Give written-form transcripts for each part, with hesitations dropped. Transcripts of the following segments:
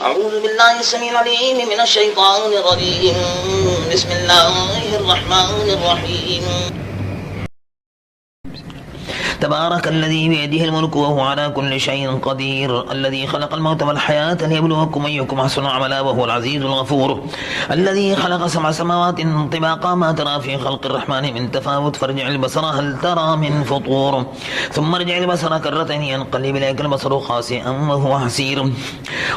أعوذ بالله السميع العليم من الشيطان الرجيم. بسم الله الرحمن الرحيم. تبارك الذي بيده الملك وهو على كل شيء قدير، الذي خلق الموت والحياة ليبلوكم أيكم أحسن عملا وهو العزيز الغفور، الذي خلق 7 سماوات طباقا ما ترى في خلق الرحمن من تفاوت فارجع البصر هل ترى من فطور ثم ارجع البصر كرتين ينقلب إليك البصر خاسئا وهو حسير،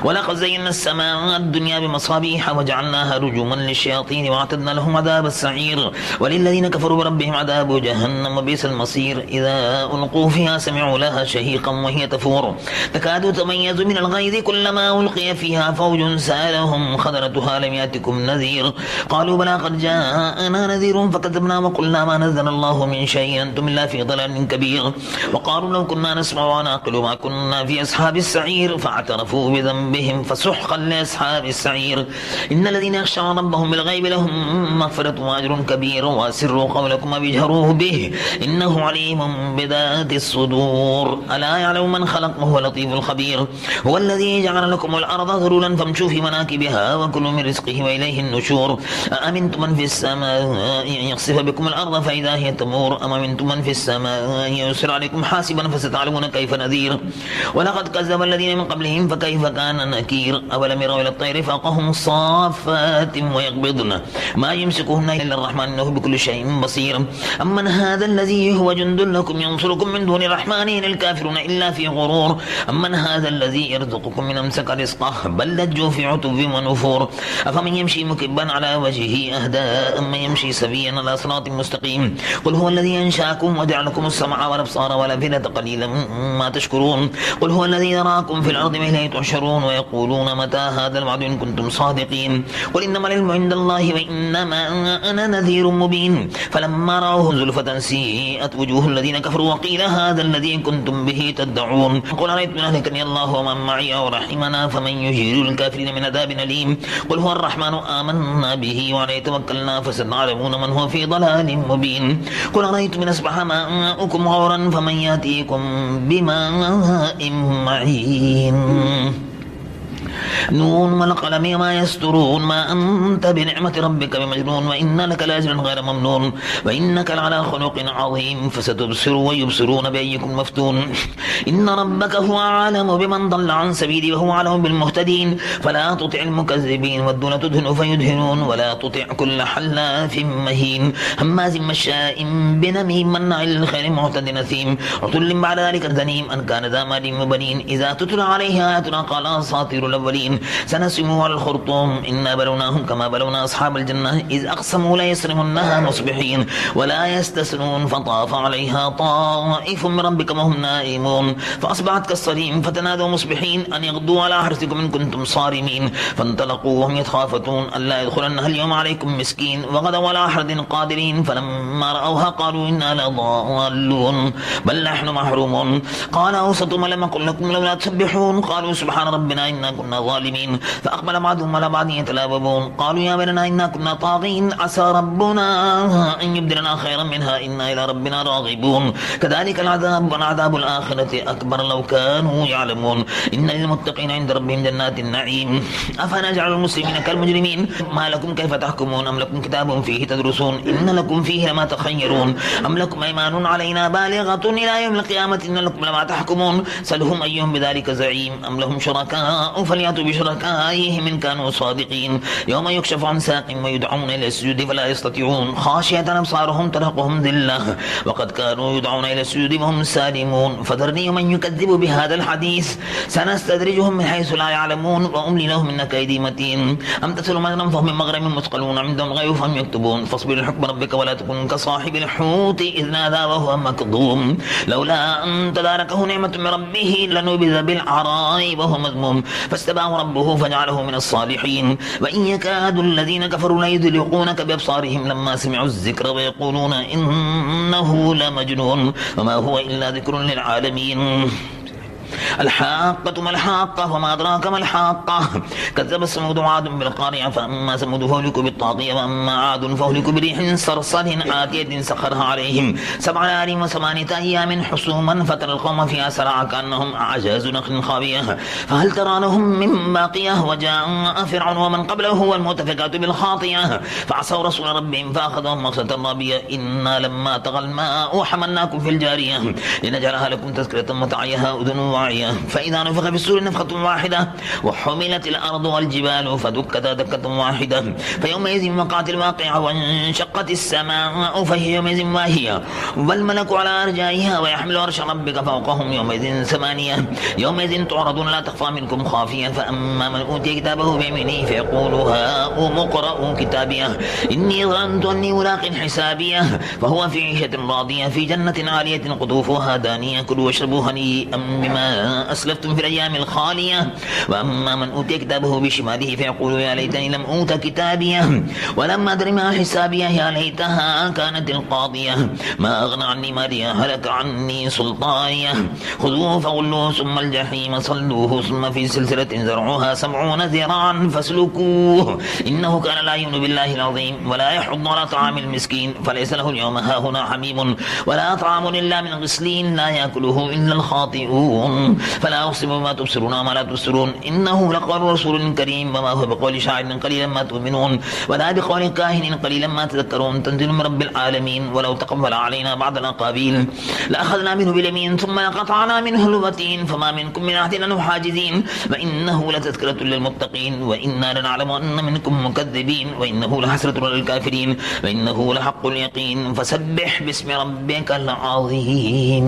ولقد زينا السماء الدنيا بمصابيح وجعلناها رجوما للشياطين وأعتدنا لهم عذاب السعير، وللذين كفروا بربهم عذاب جهنم وبئس المصير، إذا ألقوا فيها سمعوا لها شهيقا وهي تفور تكاد تميز من الغيظ كلما ألقي فيها فوج سألهم خزنتها لم يأتكم نذير قالوا بلى قد جاءنا نذير فكذبنا وقلنا ما نزل الله من شيء أنتم إلا في ضلال كبير، وقالوا لو كنا نسمع ونعقل ما كنا في أصحاب السعير فاعترفوا بذنبهم فسحقا لأصحاب السعير، إن الذين يخشون ربهم بالغيب لهم مغفرة وأجر كبير، وأسروا قولكم واجهروه به إنه عليم بذات الصدور، ألا يعلم من خلق وهو لطيف الخبير، هو الذي جعل لكم الأرض ذلولا فامشوا في مناكبها وكلوا من رزقه وإليه النشور، أأمنتم من في السماء أن يخسف بكم الأرض فإذا هي تمور أم أمنتم من في السماء أن يرسل عليكم حاسبا فستعلمون كيف نذير، ولقد كذب الذين من قبلهم فكيف كان نكير، أولم يروا إلى الطير فوقهم صافات ويقبضن ما يمسكهن إلا الرحمن إنه بكل شيء بصير، أمن هذا الذي هو جند لكم ينصركم من دون الرحمن إن الكافرون إلا في غرور، أمن هذا الذي يرزقكم من أمسك رزقه بل لجوا في عتب ونفور، أفمن يمشي مكبا على وجهه أهدى أمن يمشي سويا على صراط مستقيم، قل هو الذي أنشأكم وجعلكم السمع والأبصار والأفئدة قليلا ما تشكرون، قل هو الذي يراكم في الأرض وإليه تحشرون، ويقولون متى هذا الوعد إن كنتم صادقين، قل إنما العلم عند الله وإنما أنا نذير مبين، فلما رأوه زلفة سيئت وجوه الذين كفروا وقيل هذا الذي كنتم به تدعون، قل أرأيت من أهلكني الله ومن معي أو رحمنا فمن يجير الكافرين من عذاب أليم، قل هو الرحمن آمنا به وعليه توكلنا فستعلمون من هو في ضلال مبين، قل أرأيت من أصبح ماؤكم غورا فمن يأتيكم بماء معين. نون والقلم ما يسترون ما أنت بنعمة ربك بمجنون وإن لك لأجرا غير ممنون وإنك لعلى خلق عظيم فستبصر ويبصرون بأيكم مفتون، إن ربك هو عالم بمن ضل عن سبيله وهو أعلم بالمهتدين، فلا تطع المكذبين ودون تدهن فيدهنون ولا تطع كل حلاف مهين هماز مشاء بنميم مناع للخير معتد نثيم عتل بعد ذلك ذنيم أن كان ذا مال وبنين، إذا تتلى عليه آياتنا قال أساطير الأولين سنسمه على الخرطوم إنا بلوناهم كما بلونا أصحاب الجنة إذ أقسموا لا يصرمنها مصبحين ولا يستسنون فطاف عليها طائف من ربك وهم نائمون فأصبحت كالصريم فتنادوا مصبحين أن يغدوا على حرثكم إن كنتم صارمين، فانطلقوا وهم يتخافتون ألا يدخلنها اليوم عليكم مسكين وغدوا على حرد قادرين، فلما رأوها قالوا إنا لضالون بل نحن محرومون، قال أوسطهم ألم أقل لكم لولا تسبحون قالوا سبحان ربنا إنا كنا ظالمين، فأقبل بعضهم على بعض يتلاوبون قالوا يا بننا إنا كنا طاغين عسى ربنا أن يبدلنا خيرا منها إنا إلى ربنا راغبون، كذلك العذاب والعذاب الآخرة أكبر لو كانوا يعلمون، إن للمتقين عند ربهم جنات النعيم، أفنجعل المسلمين كالمجرمين ما لكم كيف تحكمون أم لكم كتاب فيه تدرسون إن لكم فيه لما تخيرون أم لكم أيمان علينا بالغة إلى يوم القيامة إن لكم لما تحكمون سلهم أيهم بذلك زعيم أم لهم شركاء فليأتوا بشركائهم إن كانوا صادقين، يوم يكشف عن ساق ويدعون إلى السجود فلا يستطيعون خاشية أبصارهم ترهقهم ذلة وقد كانوا يدعون إلى السجود وهم سالمون، فذرني من يكذب بهذا الحديث سنستدرجهم من حيث لا يعلمون وأملي لهم إن كيدي متين، أم تسأل مغرم فهم من مغرم مثقلون عندهم غير فهم يكتبون فاصبر لحكم ربك ولا تكن كصاحب الحوت إذ نادى وهو مكظوم لولا أن تداركه نعمة من ربه لنبذ بالعراء وهو مذموم فاستباه ربه فجعله من الصالحين، وإن يكاد الذين كفروا ليزلقونك بأبصارهم لما سمعوا الذكر ويقولون إنه لمجنون وما هو إلا ذكر للعالمين. الحاقة ما الحاقة وما أدراك ما الحاقة كذب ثمود وعاد بالقارعة فأما ثمود فأهلكوا بالطاغية وأما عاد فأهلكوا بريح صرصر آتية سخرها عليهم 7 ليال و8 أيام حسوما فترى القوم فيها سرعى كأنهم أعجاز نخل خاوية فهل ترى لهم من باقية وجاء فرعون ومن قبله والمؤتفكات بالخاطئة فعصوا رسول ربهم فأخذهم مغصة رابية إنا لما طغى الماء حملناكم في الجارية لنجعلها لكم تذكرة متعيها أذن واعية فإذا نفخ في السور نفخة واحدة وحملت الأرض والجبال فدكتا دكة واحدة فيومئذ وقعت الواقعة وانشقت السماء فهي يومئذ واهية والملك على أرجائها ويحمل عرش ربك فوقهم يومئذ 8 يومئذ تعرضون لا تخفى منكم خافيا فأما من أوتي كتابه بيمينه فيقول هاؤم اقرءوا كتابيه إني ظننت أني ملاق حسابيه فهو في عيشة راضية في جنة عالية قطوفها دانية كلوا واشربوا هنيئا بما أسلفتم في الأيام الخالية وأما من أوتي كتابه بشماله فيقول يا ليتني لم أوت كتابيه ولم أدر ما حسابيه يا ليتها كانت القاضية ما أغنى عني ماليه هلك عني سلطانيه خذوه فغلوه ثم الجحيم صلوه ثم في سلسلة زرعها 70 ذراعا فاسلكوه إنه كان لا يؤمن بالله العظيم ولا يحض على طعام المسكين فليس له اليوم هاهنا حميم ولا طعام إلا من غسلين لا يأكله إلا الخاطئون فلا أقسم بما تبصرون وما لا تبصرون إنه لقول رسول كريم وما هو بقول شاعر قليلا ما تؤمنون ولا بقول كاهن قليلا ما تذكرون تنزيل من رب العالمين ولو تقبل علينا بعض الأقابيل لأخذنا منه باليمين ثم لقطعنا منه الوتين فما منكم من أحد له حاجزين وإنه لتذكرة للمتقين وإنا لنعلم أن منكم مكذبين وإنه لحسرة للكافرين وإنه لحق اليقين فسبح باسم ربك العظيم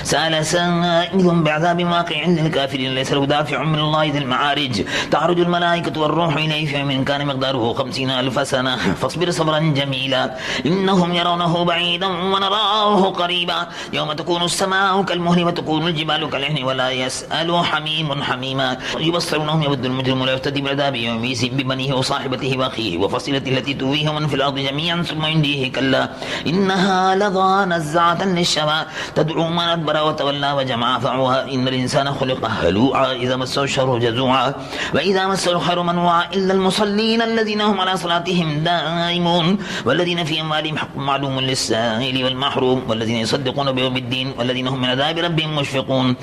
سأل سائل بعذاب واقع للكافرين ليس له دافع من الله ذي المعارج تعرج الملائكة والروح إليه في يوم كان مقداره 50,000 سنة فاصبر صبرا جميلا إنهم يرونه بعيدا ونراه قريبا يوم تكون السماء كالمهل وتكون الجبال كالعهن ولا يسأل حميم حميما يبصرونهم يود المجرم لا يفتدي بعذاب يومئذ ببنيه وصاحبته وأخيه وفصيلته التي تؤويه ومن في الأرض جميعا ثم ينجيه كلا إنها لظى نزعة للشوى تدعو من أدبر وتولى وجمع فعوها إن الإنسان خلق هلوعا إذا مسه الشر جزوعا وإذا مسه الخير منوعا إلا المصلين الذين هم على صلاتهم دائمون والذين في أموالهم حق معلوم للسائل والمحروم والذين يصدقون بيوم الدين والذين هم من عذاب ربهم مشفقون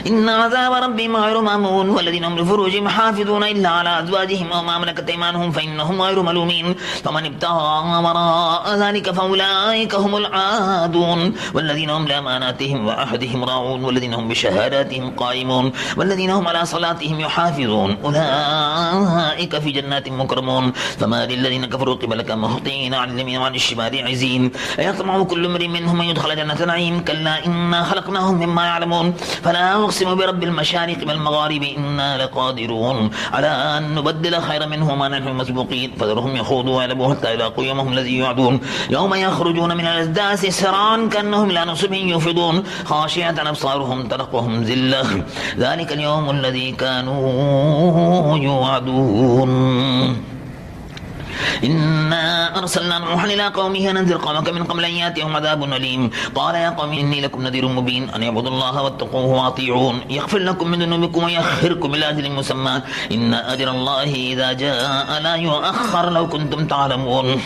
إن عذاب ربهم غير مأمون والذين هم لفروجهم حافظون إلا على أزواجهم أو ما ملكت أيمانهم فإنهم غير ملومين فمن ابتغى وراء ذلك فأولئك هم العادون والذين هم لأماناتهم وعهدهم راعون والذين هم بشهاداتهم قائمون والذين هم على صلاتهم يحافظون أولئك في جنات مكرمون فما للذين كفروا قبلك مهطعين عن اليمين وعن الشمال عزين أيطمع كل امرئ منهم أن يدخل جنة نعيم كلا إنا خلقناهم مما يعلمون فلا أقسم برب المشارق والمغارب إنا لقادرون على أن نبدل خيرا منهم ما نحن مسبوقين فذرهم يخوضوا ويلعبوا حتى يلاقوا يومهم الذي يوعدون يوم يخرجون من الأجداث سرعا كأنهم لا نصب يوفضون خاشعة أبصارهم ترهقهم ذلة ذلك اليوم الذي كانوا يوعدون إنا أرسلنا نوحا إلى قومه أن أنذر قومك من قبل أن يأتيهم عذاب أليم قال يا قوم إني لكم نذير مبين أن اعبدوا الله واتقوه وأطيعون يغفر لكم من ذنوبكم ويؤخركم إلى أجل مسمى إن أجل الله إذا جاء لا يؤخر لو كنتم تعلمون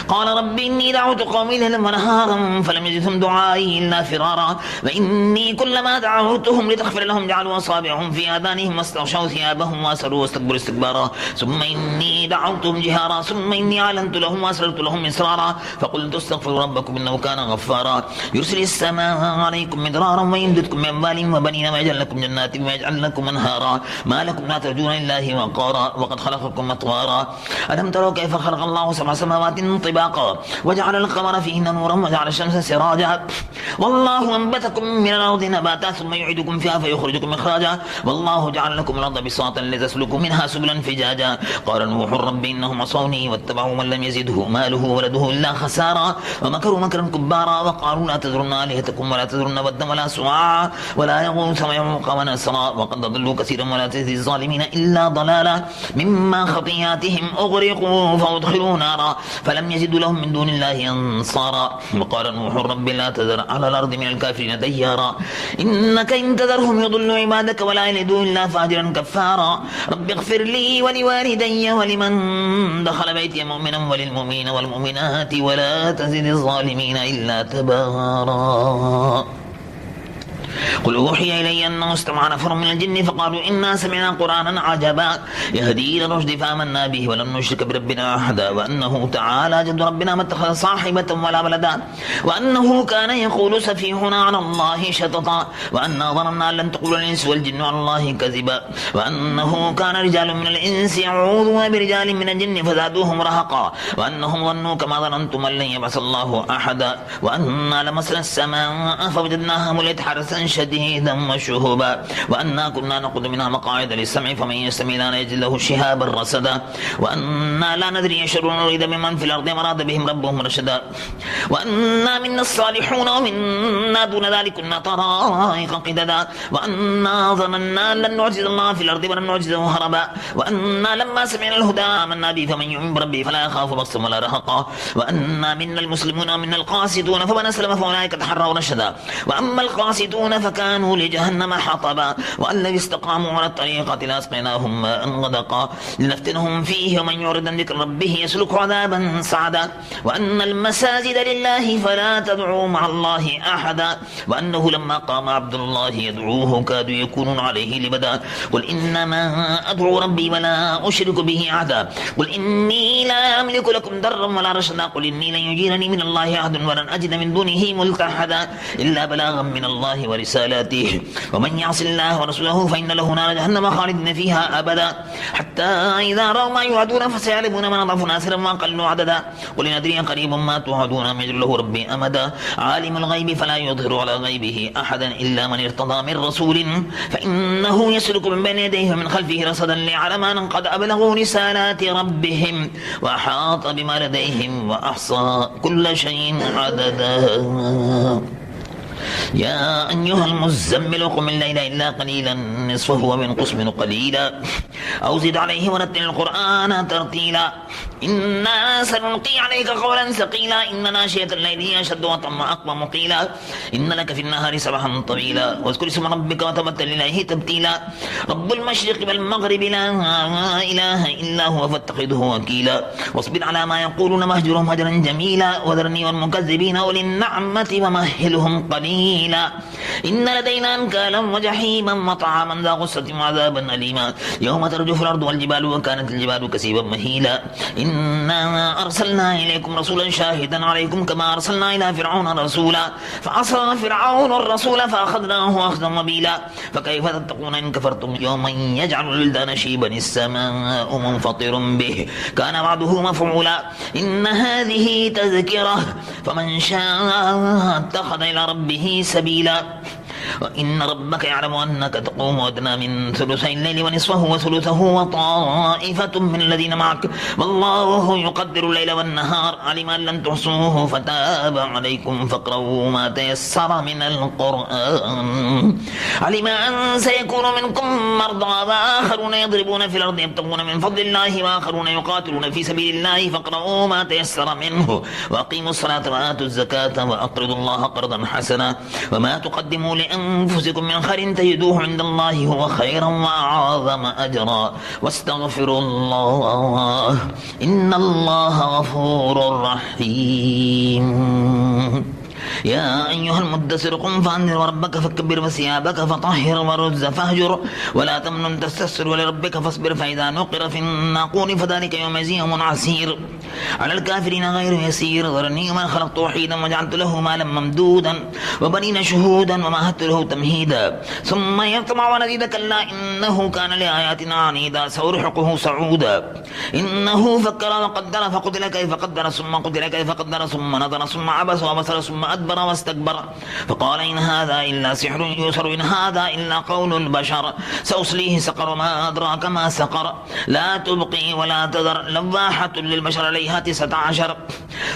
قال رب إني دعوت قومي ليلا ونهارا فلم يزدهم دعائي إلا فرارا وإني كلما دعوتهم لتغفر لهم جعلوا أصابعهم في آذانهم واستغشوا ثيابهم وأسروا واستكبروا استكبارا ثم إني دعوتهم جهارا ثم إني أعلنت لهم وأسررت لهم إسرارا فقلت استغفروا ربكم إنه كان غفارا يرسل السماء عليكم مدرارا ويمددكم بأموال وبنين ويجعل لكم جنات ويجعل لكم أنهارا ما لكم لا ترجون لله وقارا وقد خلقكم أطوارا ألم تروا كيف خلق الله 7 سماوات طباقا وجعل القمر فيهن نورا وجعل الشمس سراجا والله أنبتكم من الأرض نباتا ثم يعيدكم فيها فيخرجكم إخراجا والله جعل لكم الأرض بساطا لتسلكوا منها سبلا فجاجا قال نوح رب إنهم عصوني واتبعوا من لم يزده ماله وولده إلا خسارا ومكروا مكرا كبارا وقالوا لا تذرن آلهتكم ولا تذرن ودا ولا سواعا ولا يغوث ويعوق ونسرا وقد ضلوا كثيرا ولا تزيد الظالمين إلا ضلالا مما خطياتهم أغرقوا فأدخلوا نارا فلم يجدوا لهم من دون الله أنصارا وقال نوح رب لا تذر على الأرض من الكافرين ديارا إنك إن تذرهم يضلوا عبادك ولا يلدوا إلا فاجرا كفارا رب اغفر لي ولوالدي ولمن دخل بيتي مؤمنا وللمؤمنين والمؤمنات ولا تزد الظالمين إلا تبارا قل أوحي إلي أنه استمع نفر من الجن فقالوا إنا سمعنا قرآنا عجبا يهدي إلى الرشد فآمنا به ولن نشرك بربنا أحدا وأنه تعالى جد ربنا ما اتخذ صاحبة ولا ولدا وأنه كان يقول سفيهنا على الله شططا وأنا ظننا أن لن تقول الإنس والجن على الله كذبا وأنه كان رجال من الإنس يعوذون برجال من الجن فزادوهم رهقا وأنهم ظنوا كما ظننتم أن لن يبعث الله أحدا وأنا لمسنا السماء فوجدناها ملئت حرسا شديدا وشهبا وأنا كنا نقود منها مقاعد للسمع فمن يستمع لا يجد له شهابا رصدا وأنا لا ندري شر نريد بمن في الأرض مراد بهم ربهم رشدا وأنا منا الصالحون ومنا دون ذلك كنا طرائق قددا وأنا ظننا لن نعجز الله في الأرض ولن نعجزه هربا وأنا لما سمعنا الهدى آمنا به فمن يؤمن بربه فلا يخاف بخسا ولا رهقا وأنا منا المسلمون ومنا القاسطون فمن أسلم فأولئك تحروا رشدا وأما القاسطون فكانوا لجهنم حطبا وأن لو استقاموا على الطريقة لأسقيناهم ماء غدقا لنفتنهم فيه ومن يعرض عن ذكر ربه يسلك عذابا صعدا وأن المساجد لله فلا تدعوا مع الله أحدا وأنه لما قام عبد الله يدعوه كادوا يكونون عليه لبدا قل إنما أدعو ربي ولا أشرك به أحدا قل إني لا أملك لكم ضرا ولا رشدا قل إني لن يجيرني من الله أحد ولن أجد من دونه ملتحدا إلا بلاغا من الله ورسالاته ومن يعص الله ورسوله فإن له نار جهنم خالدين فيها أبدا حتى إذا رأوا ما يوعدون فسيعلمون من أضعف ناصرا وأقل عددا قل إن أدري قريب ما توعدون أم يجعل له ربي أمدا عالم الغيب فلا يظهر على غيبه أحدا إلا من ارتضى من رسول فإنه يسلك من بين يديه ومن خلفه رصدا ليعلم أن قد أبلغوا رسالات ربهم وأحاط بما لديهم وأحصى كل شيء عددا يا أيها المزمل قم الليل إلا قليلا نصفه وانقص منه قليلا أو زد عليه ورتل القرآن ترتيلا إنا سنلقي عليك قولا ثقيلا إن ناشئة الليل هي أشد وطم أقوم قيلا إن لك في النهار سبحا طويلا واذكر اسم ربك وتبتل إليه تبتيلا رب المشرق والمغرب لا إله إلا هو فاتخذه وكيلا واصبر على ما يقولون مهجرهم هجرا جميلا وذرني والمكذبين أولي النعمة ومهلهم قليلا إن لدينا أنكالا وجحيما وطعاما ذا غصة وعذابا أليما يوم ترجف الأرض والجبال وكانت الجبال كثيبا مهيلا إنا أرسلنا إليكم رسولا شاهدا عليكم كما أرسلنا إلى فرعون رسولا فعصى فرعون الرسول فأخذناه أخذا وبيلا فكيف تتقون إن كفرتم يوما يجعل الولدان شيبا السماء منفطر به كان وعده مفعولا إن هذه تذكرة فمن شاء اتخذ إلى ربه سبيلا وإن ربك يعلم أنك تقوم أدنى من ثلثي الليل ونصفه وثلثه وطائفة من الذين معك والله يقدر الليل والنهار علم أن لن تحصوه فتاب عليكم فاقرؤوا ما تيسر من القرآن علم أن سيكون منكم مرضى وآخرون يضربون في الأرض يبتغون من فضل الله وآخرون يقاتلون في سبيل الله فاقرؤوا ما تيسر منه وأقيموا الصلاة وآتوا الزكاة وأقرضوا الله قرضا حسنا وما تقدموا لأنفسكم من خير تجدوه عند الله هو خيرا وأعظم أجرا واستغفروا الله إن الله غفور رحيم يا أيها المدثر قم فأنذر وربك فكبر وثيابك فطهر والرجز فاهجر ولا تمنن تستكثر ولربك فاصبر فإذا نقر في الناقور فذلك يومئذ يوم عسير على الكافرين غير يسير ذرني ومن خلقت وحيدا وجعلت له مالا ممدودا وبنين شهودا ومهدت له تمهيدا ثم يطمع ونزيد كلا إنه كان لآياتنا عنيدا سأرهقه صعودا إنه فكر وقدر فقتل كيف قدر ثم قتل كيف قدر ثم نظر ثم عبس وبصر ثم أدبر استكبر واستكبر فقال إن هذا إلا سحر يؤثر إن هذا إلا قول البشر سأصليه سقر ما أدراك ما سقر لا تبقي ولا تذر لواحة للبشر عليها 19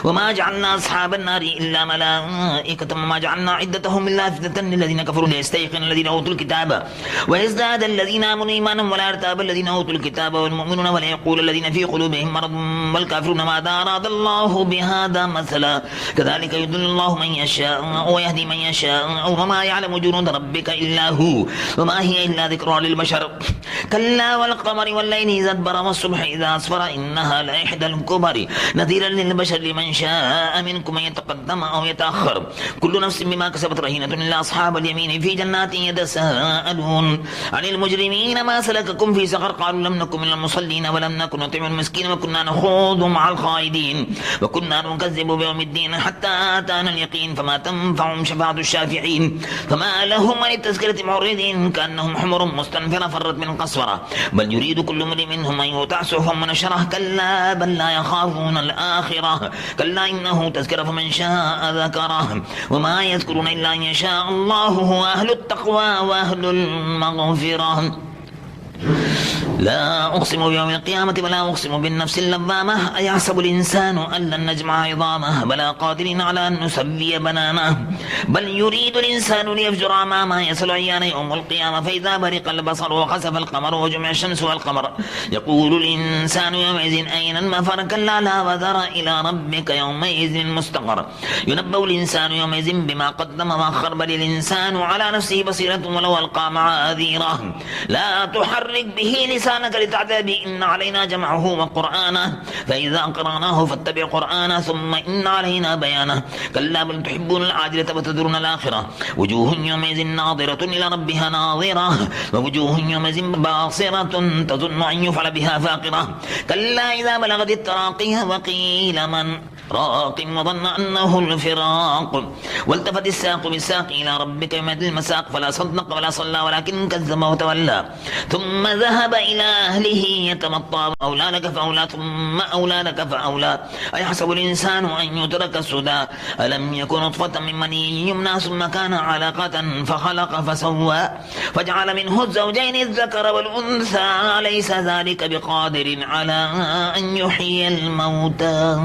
وما جعلنا أصحاب النار إلا ملائكة وما جعلنا عدتهم إلا فتنة للذين كفروا ليستيقن الذين أوتوا الكتاب ويزداد الذين آمنوا إيمانا ولا يرتاب الذين أوتوا الكتاب والمؤمنون ولا يقول الذين في قلوبهم مرض والكافرون ماذا أراد الله بهذا مثلا كذلك يضل الله من يشاء ويهدي من يشاء وما يعلم جنود ربك إلا هو وما هي إلا ذكرى للبشر كلا والقمر والليل إذا أدبر والصبح إذا أسفر إنها لإحدى الكبر نذيرا للبشر لمن شاء منكم أن يتقدم أو يتأخر كل نفس بما كسبت رهينة إلا أصحاب اليمين في جنات يتساءلون عن المجرمين ما سلككم في سقر قالوا لم نكن من المصلين ولم نكن نطعم المسكين وكنا نخوض مع الخائضين وكنا نكذب بيوم الدين حتى آتانا اليقين فما تنفعهم شفاعة الشافعين فما لهم عن التذكرة معرضين كأنهم حمر مستنفرة فرت من قسورة بل يريد كل امرئ منهم أن يؤتى صحفا منشرة كلا بل لا يخافون الآخرة كلا إنه تذكرة فمن شاء ذكره وما يذكرون إلا أن يشاء الله هو أهل التقوى وأهل المغفرة لا أقسم بيوم القيامة ولا أقسم بالنفس اللوامة أيحسب الإنسان أن لن نجمع عظامه بلى قادرين على أن نسوي بنانه بل يريد الإنسان ليفجر أمامه يسأل أيان يوم القيامة فإذا برق البصر وخسف القمر وجمع الشمس والقمر يقول الإنسان يومئذ أين المفر كلا لا وزر إلى ربك يومئذ المستقر ينبأ الإنسان يومئذ بما قدم وأخر بل الإنسان على نفسه بصيرة ولو ألقى معاذيره لا تحرك به لسانك لتعتدى به إن علينا جمعه وقرآنه فإذا قرأناه فاتبع قرآنه ثم إن علينا بيانه كلا بل تحبون العاجلة وتذرون الآخرة وجوه يومئذ ناظرة إلى ربها ناظرة ووجوه يومئذ باصرة تظن أن يفعل بها فاقرة كلا إذا بلغت التراقي وقيل من راق وظن أنه الفراق والتفت الساق بالساق إلى ربك يومئذ المساق فلا صدق ولا صلى ولكن كذب وتولى ثم ذهب إلى أهله يتمطى أولى لك فأولى ثم أولى لك فأولى أيحسب الإنسان أن يترك سدى ألم يكن نطفة من مني يمنى ثم كان علقة فخلق فسوى فجعل منه الزوجين الذكر والأنثى ليس ذلك بقادر على أن يحيي الموتى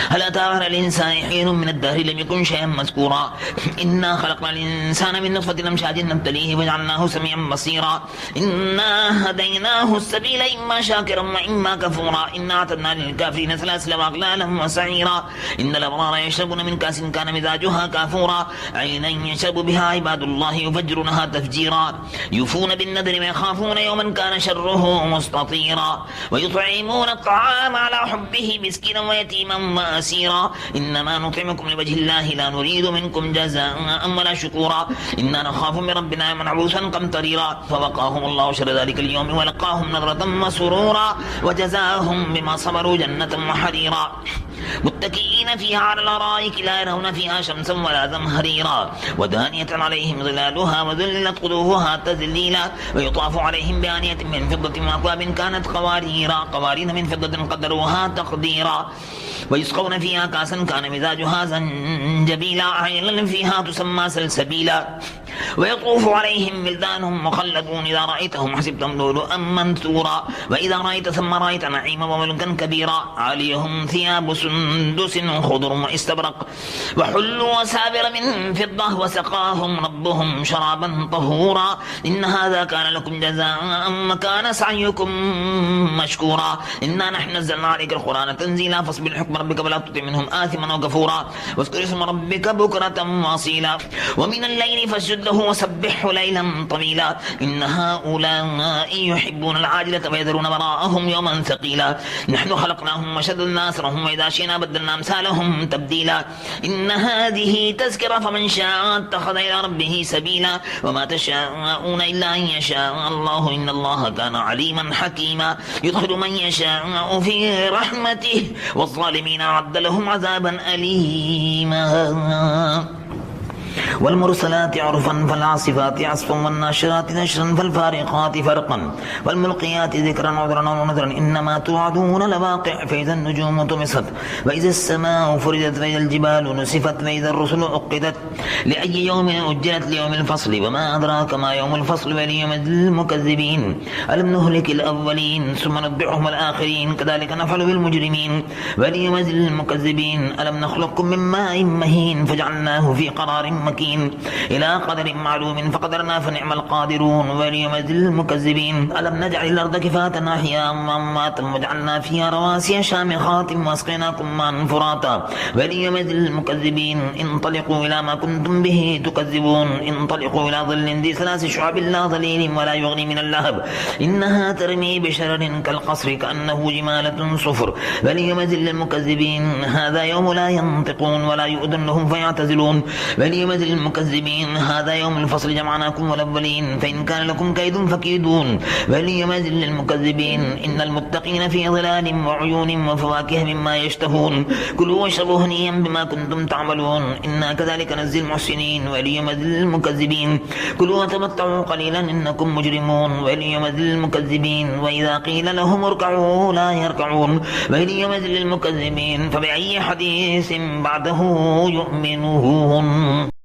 هل أتى على الإنسان حين من الدهر لم يكن شيئا مذكورا إنا خلقنا الإنسان من نطفة أمشاج نبتليه وجعلناه سميعا بصيرا إنا هديناه السبيل إما شاكرا وإما كفورا إنا أعتدنا للكافرين سلاسل وأغلالا وسعيرا إن الأبرار يشربون من كاس كان مزاجها كافورا عينا يشرب بها عباد الله يفجرونها تفجيرا يوفون بالنذر ويخافون يوما كان شره مستطيرا ويطعمون الطعام على حبه مسكينا ويتيما وأسيرا إنما نطعمكم لوجه الله لا نريد منكم جزاء ولا شكورا إنا نخاف من ربنا يوما عبوسا قمطريرا فوقاهم الله شر ذلك اليوم ولقاهم نظرة وسرورا وجزاهم بما صبروا جنة وحريرا متكئين فيها على الأرائك لا يرون فيها شمسا ولا زمهريرا ودانية عليهم ظلالها وذللت قطوفها تذليلا ويطاف عليهم بآنية من فضة وأكواب كانت قوارين من فضة قدروها تقديرا ويسقون فيها كاسا كان مزاجها زنجبيلا عينا فيها تسمى سلسبيلا ويطوف عليهم ولدان مخلدون إذا رأيتهم حسبتهم لؤلؤا منثورا وإذا رأيت ثم رأيت نعيما وملكا كبيرا عليهم ثياب سندس خضر واستبرق وحلوا وسابر من فضة وسقاهم ربهم شرابا طهورا إن هذا كان لكم جزاء وكان سعيكم مشكورا إنا نحن نزلنا عليك القرآن تنزيلا فاصبر حكم ربك ولا تطع منهم آثما وكفورا واذكر اسم ربك بكرة واصيلا ومن الليل فاسجد له وسبحه ليلا طويلا إن هؤلاء يحبون العاجلة ويذرون وراءهم يوما ثقيلا نحن خلقناهم وشددنا أسرهم وإذا شئنا بدلنا أمثالهم تبديلا إن هذه تذكرة فمن شاء اتخذ إلى ربه سبيلا وما تشاءون إلا أن يشاء الله إن الله كان عليما حكيما يدخل من يشاء في رحمته والظالمين أعد لهم عذابا أليما والمرسلات عرفا فالعاصفات عصفا والناشرات نشرا فالفارقات فرقا والملقيات ذكرا عذرا ونذرا إنما توعدون لواقع فإذا النجوم طمست وإذا السماء فرجت وإذا الجبال نسفت وإذا الرسل عقدت لأي يوم أجلت ليوم الفصل وما أدراك ما يوم الفصل وليوم المكذبين ألم نهلك الأولين ثم نتبعهم الآخرين كذلك نفعل بالمجرمين وليوم المكذبين ألم نخلقكم من ماء مهين فجعلناه في قرار مكين إلى قدر معلوم فقدرنا فنعم القادرون وليوم المكذبين ألم نجعل الأرض كفاة أحياء وأمواتا وجعلنا فيها رواسي شامخات وأسقيناكم ماء فراتا وليوم المكذبين انطلقوا إلى ما كنتم به تكذبون انطلقوا إلى ظل ذي ثلاث شعب لا ظليل ولا يغني من اللهب إنها ترمي بشرر كالقصر كأنه جمالة صفر وليوم المكذبين هذا يوم لا ينطقون ولا يؤذن لهم فيعتزلون وليوم المكذبين هذا يوم الفصل جمعناكم والأولين فإن كان لكم كيد فكيدون وليوم المكذبين إن المتقين في ظلال وعيون وفواكه مما يشتهون كلوا واشربوا هنيئا بما كنتم تعملون إنا كذلك نجزي المحسنين وليوم المكذبين كلوا وتمتعوا قليلا إنكم مجرمون وليوم المكذبين وإذا قيل لهم اركعوا لا يركعون وليوم المكذبين فبأي حديث بعده يؤمنون.